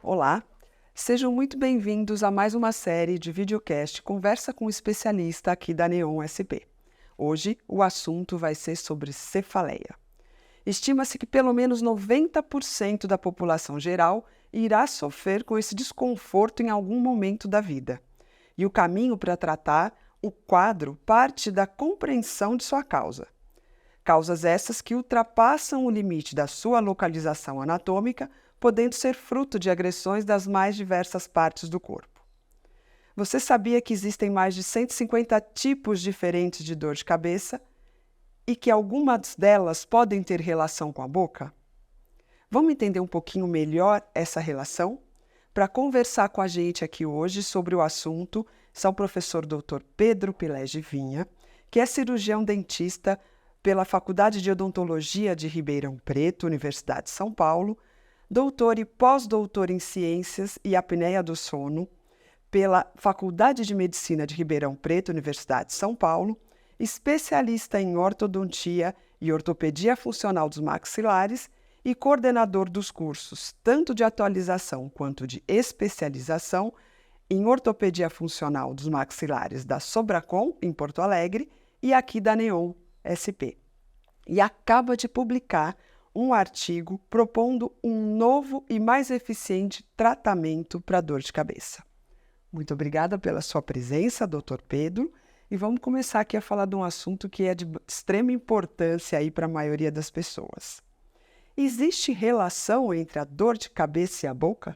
Olá, sejam muito bem-vindos a mais uma série de videocast Conversa com o especialista aqui da Neon SP. Hoje o assunto vai ser sobre cefaleia. Estima-se que pelo menos 90% da população geral irá sofrer com esse desconforto em algum momento da vida. E o caminho para tratar o quadro parte da compreensão de sua causa. Causas essas que ultrapassam o limite da sua localização anatômica, podendo ser fruto de agressões das mais diversas partes do corpo. Você sabia que existem mais de 150 tipos diferentes de dor de cabeça e que algumas delas podem ter relação com a boca? Vamos entender um pouquinho melhor essa relação? Para conversar com a gente aqui hoje sobre o assunto está o professor Dr. Pedro Pilege Vinha, que é cirurgião dentista pela Faculdade de Odontologia de Ribeirão Preto, Universidade de São Paulo, doutor e pós-doutor em Ciências e Apneia do Sono pela Faculdade de Medicina de Ribeirão Preto, Universidade de São Paulo, especialista em ortodontia e ortopedia funcional dos maxilares e coordenador dos cursos tanto de atualização quanto de especialização em ortopedia funcional dos maxilares da Sobracom, em Porto Alegre, e aqui da Neon SP. E acaba de publicar um artigo propondo um novo e mais eficiente tratamento para dor de cabeça. Muito obrigada pela sua presença, Dr. Pedro, e vamos começar aqui a falar de um assunto que é de extrema importância aí para a maioria das pessoas. Existe relação entre a dor de cabeça e a boca?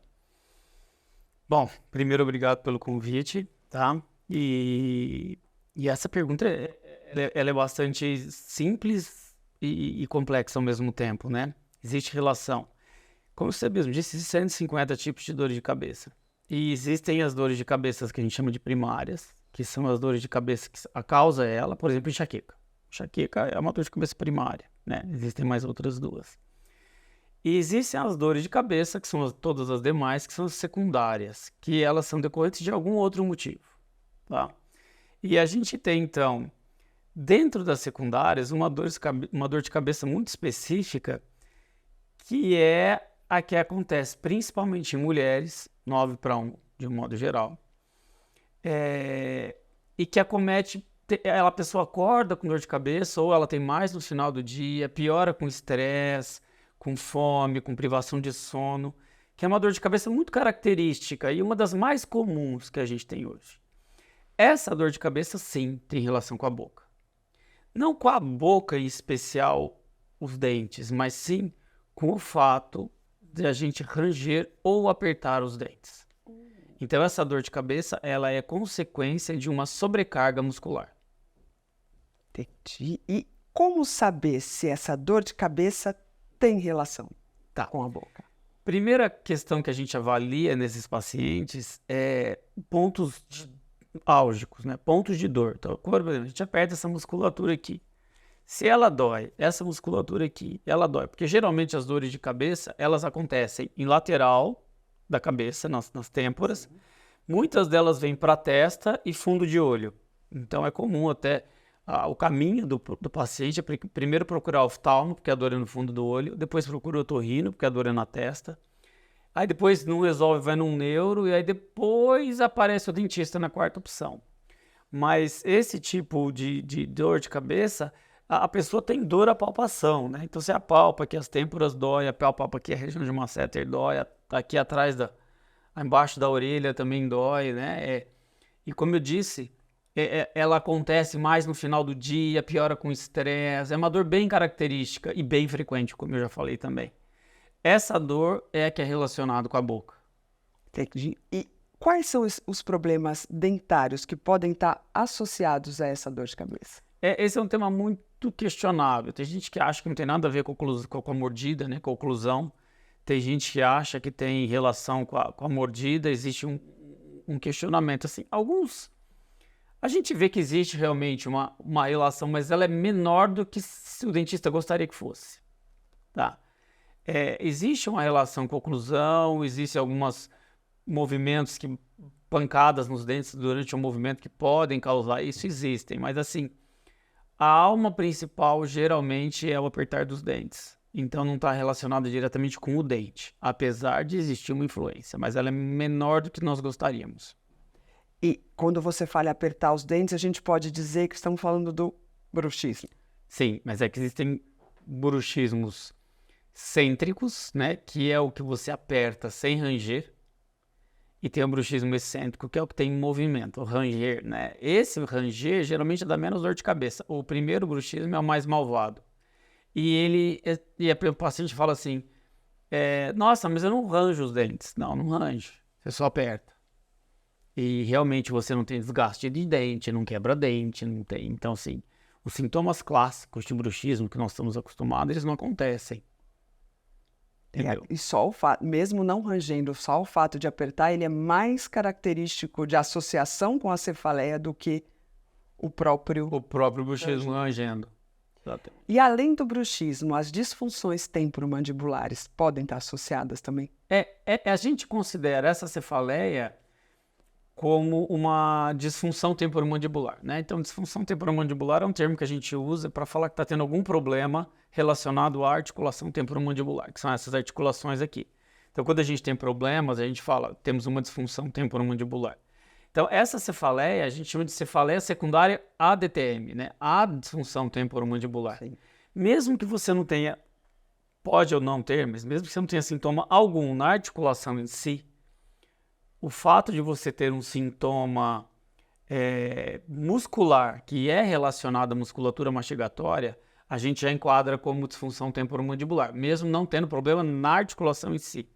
Bom, primeiro, obrigado pelo convite, tá? E essa pergunta, ela é bastante simples e complexa ao mesmo tempo, né? Existe relação. Como você mesmo disse, existem 150 tipos de dores de cabeça. E existem as dores de cabeça que a gente chama de primárias, que são as dores de cabeça que a causa é ela, por exemplo, enxaqueca. Enxaqueca é uma dor de cabeça primária, né? Existem mais outras duas. E existem as dores de cabeça, que são todas as demais, que são as secundárias, que elas são decorrentes de algum outro motivo, tá? E a gente tem, então, dentro das secundárias, uma dor de cabeça muito específica, que é a que acontece principalmente em mulheres, 9:1, de um modo geral, e que acomete, a pessoa acorda com dor de cabeça, ou ela tem mais no final do dia, piora com estresse, com fome, com privação de sono, que é uma dor de cabeça muito característica e uma das mais comuns que a gente tem hoje. Essa dor de cabeça, sim, tem relação com a boca. Não com a boca em especial, os dentes, mas sim com o fato de a gente ranger ou apertar os dentes. Então, essa dor de cabeça, ela é consequência de uma sobrecarga muscular. Entendi. E como saber se essa dor de cabeça tem relação com a boca? Primeira questão que a gente avalia nesses pacientes é pontos álgicos, né? Pontos de dor. Então, por exemplo, a gente aperta essa musculatura aqui. Se ela dói, essa musculatura aqui, ela dói. Porque geralmente as dores de cabeça, elas acontecem em lateral da cabeça, nas têmporas. Sim. Muitas delas vêm para a testa e fundo de olho. Então é comum até o caminho do paciente é primeiro procurar o oftalmo, porque a dor é no fundo do olho. Depois procura o otorrino, porque a dor é na testa. Aí depois não resolve, vai num neuro, e aí depois aparece o dentista na quarta opção. Mas esse tipo de dor de cabeça, a pessoa tem dor à palpação, né? Então você apalpa que as têmporas dói, apalpa que a região de masseter dói, aqui atrás, embaixo da orelha também dói, né? E como eu disse, ela acontece mais no final do dia, piora com estresse, é uma dor bem característica e bem frequente, como eu já falei também. Essa dor é a que é relacionada com a boca. Entendi. E quais são os problemas dentários que podem estar associados a essa dor de cabeça? Esse é um tema muito questionável. Tem gente que acha que não tem nada a ver com a mordida, né, com a oclusão. Tem gente que acha que tem relação com a mordida. Existe um questionamento. Assim, a gente vê que existe realmente uma relação, mas ela é menor do que o dentista gostaria que fosse. Tá? Existe uma relação com a oclusão, existem alguns movimentos, pancadas nos dentes durante o movimento que podem causar isso, existem, mas assim, a alma principal geralmente é o apertar dos dentes, então não está relacionada diretamente com o dente, apesar de existir uma influência, mas ela é menor do que nós gostaríamos. E quando você fala em apertar os dentes, a gente pode dizer que estamos falando do bruxismo. Sim, mas é que existem bruxismos cêntricos, né, que é o que você aperta sem ranger, e tem o bruxismo excêntrico, que é o que tem movimento, o ranger, né? Esse ranger geralmente dá menos dor de cabeça. O primeiro bruxismo é o mais malvado. O paciente fala assim, nossa, mas eu não ranjo os dentes. Não, não ranjo, você só aperta. E realmente você não tem desgaste de dente, não quebra dente, não tem. Então, assim, os sintomas clássicos de bruxismo que nós estamos acostumados, eles não acontecem. Entendeu? E só o fato, mesmo não rangendo, só o fato de apertar, ele é mais característico de associação com a cefaleia do que o próprio... O próprio bruxismo rangendo. Exatamente. E além do bruxismo, as disfunções temporomandibulares podem estar associadas também? A gente considera essa cefaleia como uma disfunção temporomandibular, né? Então, disfunção temporomandibular é um termo que a gente usa para falar que está tendo algum problema relacionado à articulação temporomandibular, que são essas articulações aqui. Então, quando a gente tem problemas, a gente fala, temos uma disfunção temporomandibular. Então, essa cefaleia, a gente chama de cefaleia secundária ADTM, né? A disfunção temporomandibular. Sim. Mesmo que você não tenha, pode ou não ter, mas mesmo que você não tenha sintoma algum na articulação em si, o fato de você ter um sintoma muscular que é relacionado à musculatura mastigatória, a gente já enquadra como disfunção temporomandibular, mesmo não tendo problema na articulação em si,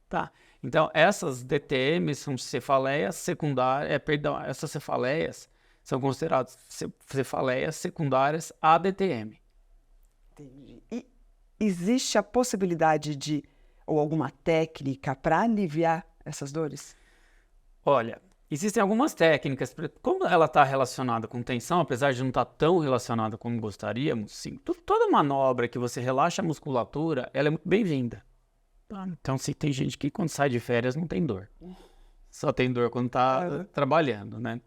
tá? Então, essas DTMs são cefaleias secundárias, essas cefaleias são consideradas cefaleias secundárias ADTM. Entendi. E existe a possibilidade ou alguma técnica para aliviar essas dores? Olha, existem algumas técnicas, como ela está relacionada com tensão, apesar de não estar tão relacionada como gostaríamos, sim, toda manobra que você relaxa a musculatura, ela é muito bem-vinda. Tá? Então, se tem gente que quando sai de férias não tem dor, só tem dor quando está trabalhando, né?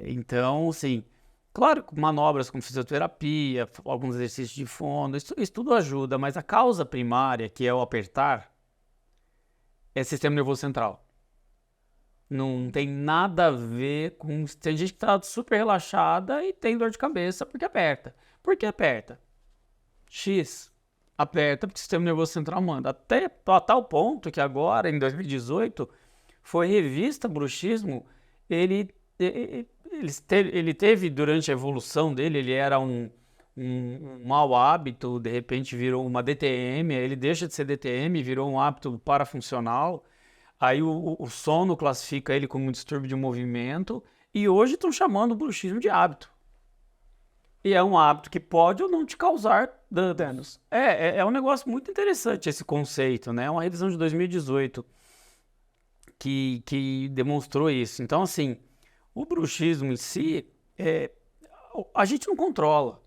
Então, assim, claro, manobras como fisioterapia, alguns exercícios de fono, isso tudo ajuda, mas a causa primária, que é o apertar, é sistema nervoso central. Não tem nada a ver com... Tem gente que tá super relaxada e tem dor de cabeça porque aperta. Por que aperta? X. Aperta porque o sistema nervoso central manda. Até a tal ponto que agora, em 2018, foi revista bruxismo. Ele teve, durante a evolução dele, ele era um mau hábito, de repente virou uma DTM, ele deixa de ser DTM e virou um hábito parafuncional. Aí o sono classifica ele como um distúrbio de movimento e hoje estão chamando o bruxismo de hábito. E é um hábito que pode ou não te causar danos. É um negócio muito interessante esse conceito, né? É uma revisão de 2018 que demonstrou isso. Então, assim, o bruxismo em si, a gente não controla.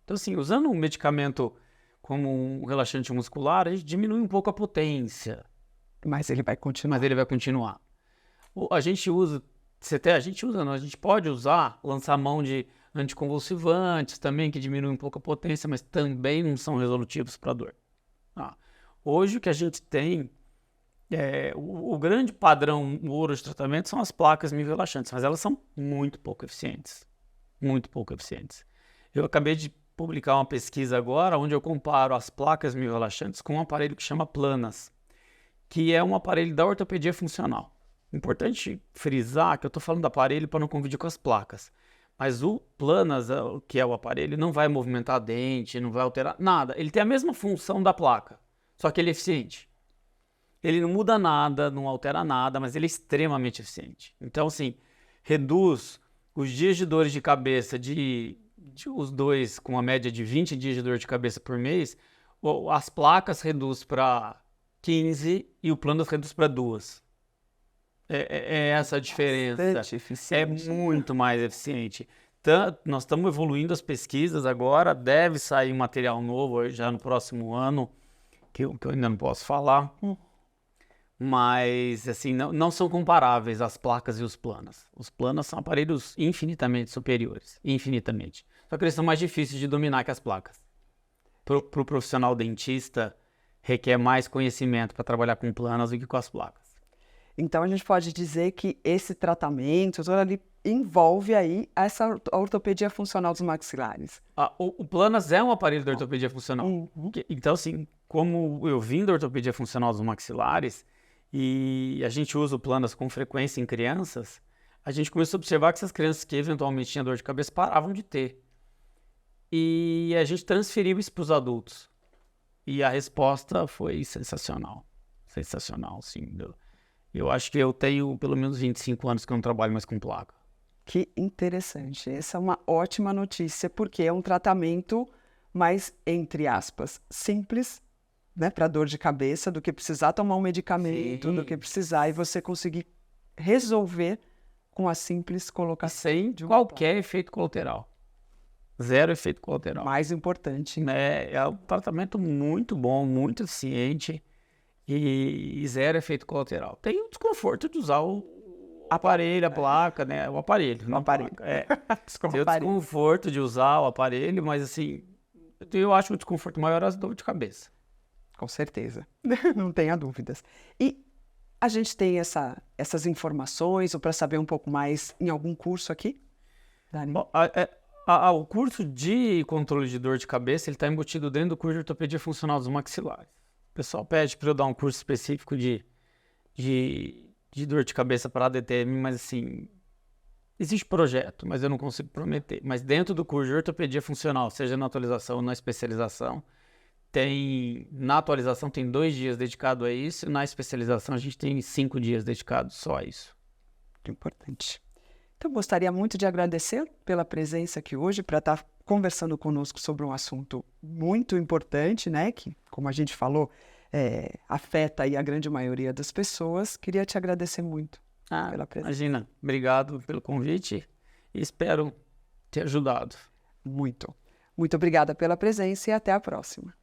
Então, assim, usando um medicamento como um relaxante muscular, a gente diminui um pouco a potência. Mas ele vai continuar. Mas ele vai continuar. A gente usa, não, a gente pode usar, lançar mão de anticonvulsivantes também, que diminuem um pouco a potência, mas também não são resolutivos para dor. Hoje o que a gente tem, o grande padrão ouro de tratamento são as placas miorrelaxantes, mas elas são muito pouco eficientes. Muito pouco eficientes. Eu acabei de publicar uma pesquisa agora, onde eu comparo as placas miorrelaxantes com um aparelho que chama Planas, que é um aparelho da ortopedia funcional. Importante frisar que eu estou falando do aparelho para não confundir com as placas. Mas o Planas, que é o aparelho, não vai movimentar a dente, não vai alterar nada. Ele tem a mesma função da placa, só que ele é eficiente. Ele não muda nada, não altera nada, mas ele é extremamente eficiente. Então, assim, reduz os dias de dores de cabeça os dois com uma média de 20 dias de dor de cabeça por mês, as placas reduz para 15 e o Planas reduz para 2. É essa a diferença. É muito mais eficiente. Nós estamos evoluindo as pesquisas agora, deve sair material novo já no próximo ano, que eu ainda não posso falar. Mas, assim, não são comparáveis as placas e os Planas. Os Planas são aparelhos infinitamente superiores. Infinitamente. Só que eles são mais difíceis de dominar que as placas. Para o profissional dentista, requer mais conhecimento para trabalhar com planas do que com as placas. Então, a gente pode dizer que esse tratamento todo ali envolve aí essa ortopedia funcional dos maxilares. O Planas é um aparelho de ortopedia funcional. Então, assim, como eu vim da ortopedia funcional dos maxilares e a gente usa o Planas com frequência em crianças, a gente começou a observar que essas crianças que eventualmente tinham dor de cabeça paravam de ter. E a gente transferiu isso para os adultos. E a resposta foi sensacional. Sensacional, sim. Eu acho que eu tenho pelo menos 25 anos que eu não trabalho mais com placa. Que interessante. Essa é uma ótima notícia, porque é um tratamento mais, entre aspas, simples, né, para dor de cabeça, do que precisar tomar um medicamento, do que precisar, e você conseguir resolver com a simples colocação Sem de qualquer efeito colateral. Zero efeito colateral. Mais importante. É um tratamento muito bom, muito eficiente e zero efeito colateral. Tem o desconforto de usar o aparelho, a placa, né? O aparelho. O aparelho. Tem o desconforto de usar o aparelho, mas assim, eu acho que o desconforto maior é a dor de cabeça. Com certeza. Não tenha dúvidas. E a gente tem essas informações, ou para saber um pouco mais, em algum curso aqui, Dani? Bom, o curso de controle de dor de cabeça, ele está embutido dentro do curso de ortopedia funcional dos maxilares. O pessoal pede para eu dar um curso específico de dor de cabeça para a DTM, mas assim, existe projeto, mas eu não consigo prometer. Mas dentro do curso de ortopedia funcional, seja na atualização ou na especialização, na atualização tem 2 dias dedicado a isso, e na especialização a gente tem 5 dias dedicados só a isso. Muito importante. Então, gostaria muito de agradecer pela presença aqui hoje, para estar conversando conosco sobre um assunto muito importante, né? Que, como a gente falou, afeta aí a grande maioria das pessoas. Queria te agradecer muito pela presença. Imagina, obrigado pelo convite e espero ter ajudado. Muito. Muito obrigada pela presença e até a próxima.